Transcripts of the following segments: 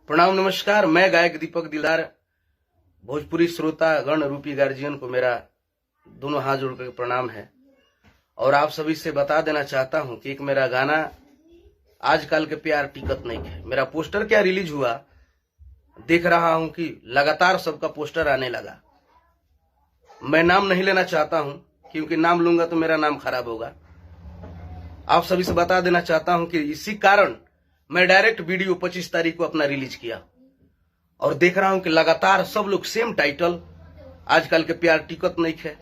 प्रणाम नमस्कार। मैं गायक दीपक दिलदार भोजपुरी श्रोता गण रूपी गार्जियन को मेरा दोनों हाथ जोड़कर प्रणाम है। और आप सभी से बता देना चाहता हूं कि एक मेरा गाना आजकल के प्यार टिकट नहीं है, मेरा पोस्टर क्या रिलीज हुआ, देख रहा हूं कि लगातार सबका पोस्टर आने लगा। मैं नाम नहीं लेना चाहता हूं क्योंकि नाम लूंगा तो मेरा नाम खराब होगा। आप सभी से बता देना चाहता हूं कि इसी कारण मैं डायरेक्ट वीडियो 25 तारीख को अपना रिलीज किया और देख रहा हूं कि लगातार सब लोग सेम टाइटल, आजकल के प्यार टिकट नहीं है।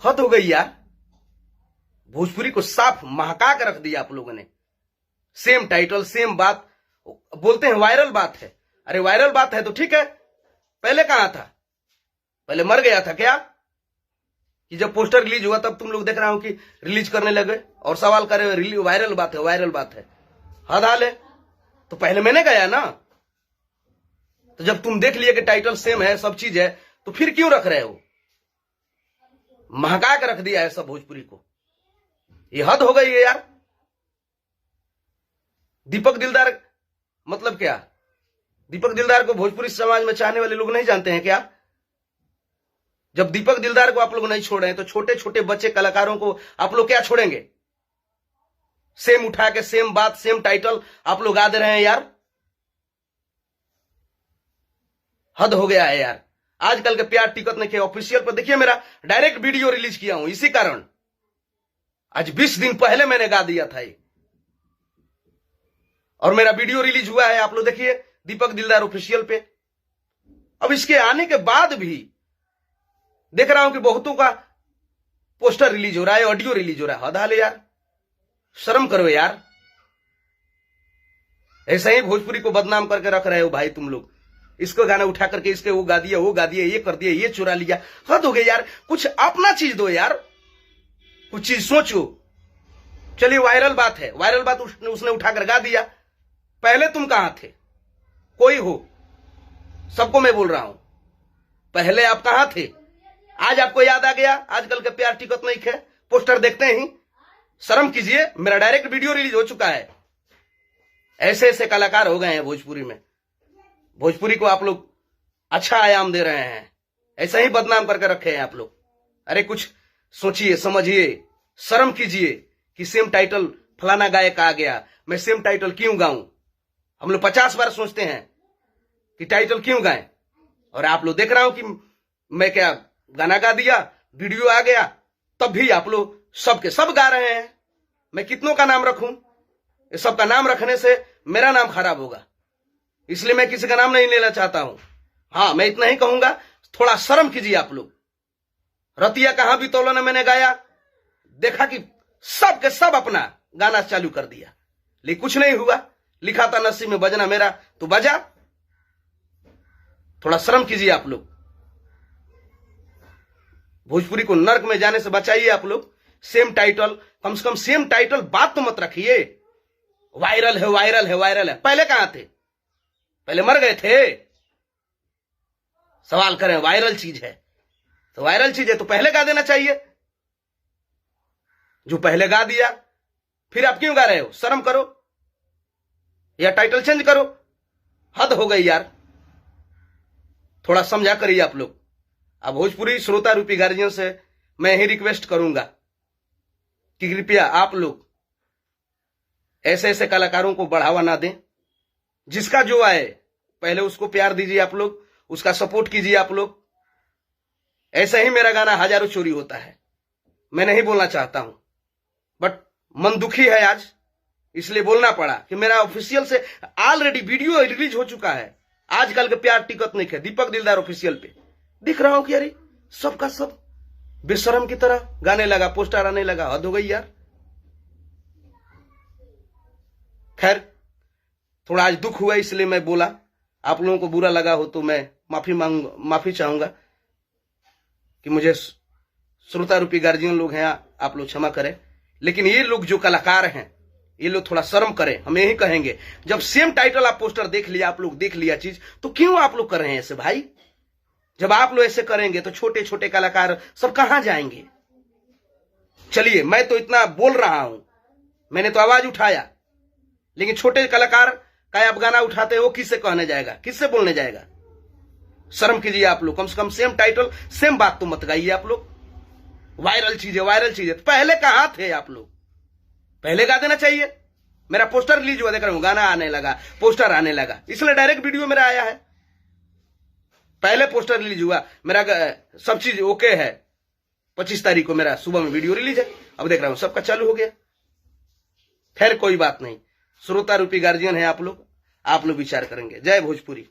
हद हो गई यार, भोजपुरी को साफ महका के रख दिया आप लोगों ने। सेम टाइटल सेम बात बोलते हैं, वायरल बात है। अरे वायरल बात है तो ठीक है, पहले कहां था? पहले मर गया था क्या कि जब पोस्टर रिलीज हुआ तब तुम लोग देख रहा हूं कि रिलीज करने लगे और सवाल करे वायरल बात है, वायरल बात है। हद हाल है। तो पहले मैंने गया ना, तो जब तुम देख लिए कि टाइटल सेम है, सब चीज है, तो फिर क्यों रख रहे हो? महका के रख दिया है सब भोजपुरी को। ये हद हो गई है यार। दीपक दिलदार मतलब क्या? दीपक दिलदार को भोजपुरी समाज में चाहने वाले लोग नहीं जानते हैं क्या? जब दीपक दिलदार को आप लोग नहीं छोड़ रहे हैं तो छोटे छोटे बच्चे कलाकारों को आप लोग क्या छोड़ेंगे? सेम उठा के सेम बात सेम टाइटल आप लोग गा दे रहे हैं यार। हद हो गया है यार। आजकल के प्यार टिकट नहीं के ऑफिशियल पर देखिए, मेरा डायरेक्ट वीडियो रिलीज किया हूं। इसी कारण आज 20 दिन पहले मैंने गा दिया था ये, और मेरा वीडियो रिलीज हुआ है। आप लोग देखिए दीपक दिलदार ऑफिशियल पे। अब इसके आने के बाद भी देख रहा हूं कि बहुतों का पोस्टर रिलीज हो रहा है, ऑडियो रिलीज हो रहा है। हद हाल है यार, शर्म करो यार। ऐसे ही भोजपुरी को बदनाम करके रख रहे हो भाई तुम लोग। इसको गाना उठा करके इसके वो गा दिया, वो गा दिया, ये कर दिया, ये चुरा लिया। हद हो गई यार। कुछ अपना चीज दो यार, कुछ चीज सोचो। चलिए वायरल बात है, वायरल बात उसने उठाकर गा दिया। पहले तुम कहां थे? कोई हो, सबको मैं बोल रहा हूं, पहले आप कहां थे? आज आपको याद आ गया आजकल के प्यार टिकट नहीं है? पोस्टर देखते ही शर्म कीजिए। मेरा डायरेक्ट वीडियो रिलीज हो चुका है। ऐसे ऐसे कलाकार हो गए हैं भोजपुरी में। भोजपुरी को आप लोग अच्छा आयाम दे रहे हैं, ऐसा ही बदनाम करके रखे हैं आप लोग। अरे कुछ सोचिए, समझिए, शर्म कीजिए कि सेम टाइटल फलाना गायक आ गया, मैं सेम टाइटल क्यों गाऊं? हम लोग 50 बार सोचते हैं कि टाइटल क्यों गाएं, और आप लोग देख रहा हूं कि मैं क्या गाना गा दिया, वीडियो आ गया, तब भी आप लोग सबके सब गा रहे हैं। मैं कितनों का नाम रखूं? इस सब का नाम रखने से मेरा नाम खराब होगा, इसलिए मैं किसी का नाम नहीं लेना चाहता हूं। हां, मैं इतना ही कहूंगा, थोड़ा शर्म कीजिए आप लोग। रतिया कहां भी तौलन मैंने गाया, देखा कि सब के सब अपना गाना चालू कर दिया, लेकिन कुछ नहीं हुआ। लिखा था नसीब में बजना मेरा, तो बजा। थोड़ा शर्म कीजिए आप लोग। भोजपुरी को नर्क में जाने से बचाइए आप लोग। सेम टाइटल, कम से कम सेम टाइटल बात तो मत रखिए। वायरल है, वायरल है, वायरल है। पहले कहां थे? पहले मर गए थे? सवाल करें, वायरल चीज है तो वायरल चीज है तो पहले गा देना चाहिए। जो पहले गा दिया, फिर आप क्यों गा रहे हो? शर्म करो या टाइटल चेंज करो। हद हो गई यार, थोड़ा समझा करिए आप लोग। अब भोजपुरी श्रोता रूपी गार्जियन से मैं ही रिक्वेस्ट करूंगा कि कृपया आप लोग ऐसे ऐसे कलाकारों को बढ़ावा ना दें। जिसका जो आए पहले उसको प्यार दीजिए आप लोग, उसका सपोर्ट कीजिए आप लोग। ऐसे ही मेरा गाना हजारों चोरी होता है, मैं नहीं बोलना चाहता हूं, बट मन दुखी है आज, इसलिए बोलना पड़ा कि मेरा ऑफिशियल से ऑलरेडी वीडियो रिलीज हो चुका है। आजकल के प्यार टिकट नहीं है, दीपक दिलदार ऑफिशियल पे दिख रहा हूं कि अरे सबका सब बेशरम की तरह गाने लगा, पोस्टर आने लगा। हद हो गई यार। खैर, थोड़ा आज दुख हुआ इसलिए मैं बोला। आप लोगों को बुरा लगा हो तो मैं माफी चाहूंगा कि मुझे श्रोता रूपी गार्जियन लोग हैं, आप लोग क्षमा करें। लेकिन ये लोग जो कलाकार हैं, ये लोग थोड़ा शर्म करें। हम यही कहेंगे, जब सेम टाइटल आप पोस्टर देख लिया, आप लोग देख लिया चीज, तो क्यों आप लोग कर रहे हैं ऐसे भाई? जब आप लोग ऐसे करेंगे तो छोटे छोटे कलाकार सब कहां जाएंगे? चलिए, मैं तो इतना बोल रहा हूं, मैंने तो आवाज उठाया, लेकिन छोटे कलाकार क्या आप गाना उठाते हैं वो किससे कहने जाएगा, किससे बोलने जाएगा? शर्म कीजिए आप लोग, कम से कम सेम टाइटल सेम बात तो मत गाइए आप लोग। वायरल चीजें पहले कहां थे आप लोग? पहले गा देना चाहिए। मेरा पोस्टर रिलीज हुआ, देख रहा हूं गाना आने लगा, पोस्टर आने लगा, इसलिए डायरेक्ट वीडियो मेरा आया है। पहले पोस्टर रिलीज हुआ, मेरा सब चीज ओके है, 25 तारीख को मेरा सुबह में वीडियो रिलीज है। अब देख रहा हूं सबका चालू हो गया। खैर कोई बात नहीं, श्रोता रूपी गार्जियन है आप लोग विचार करेंगे। जय भोजपुरी।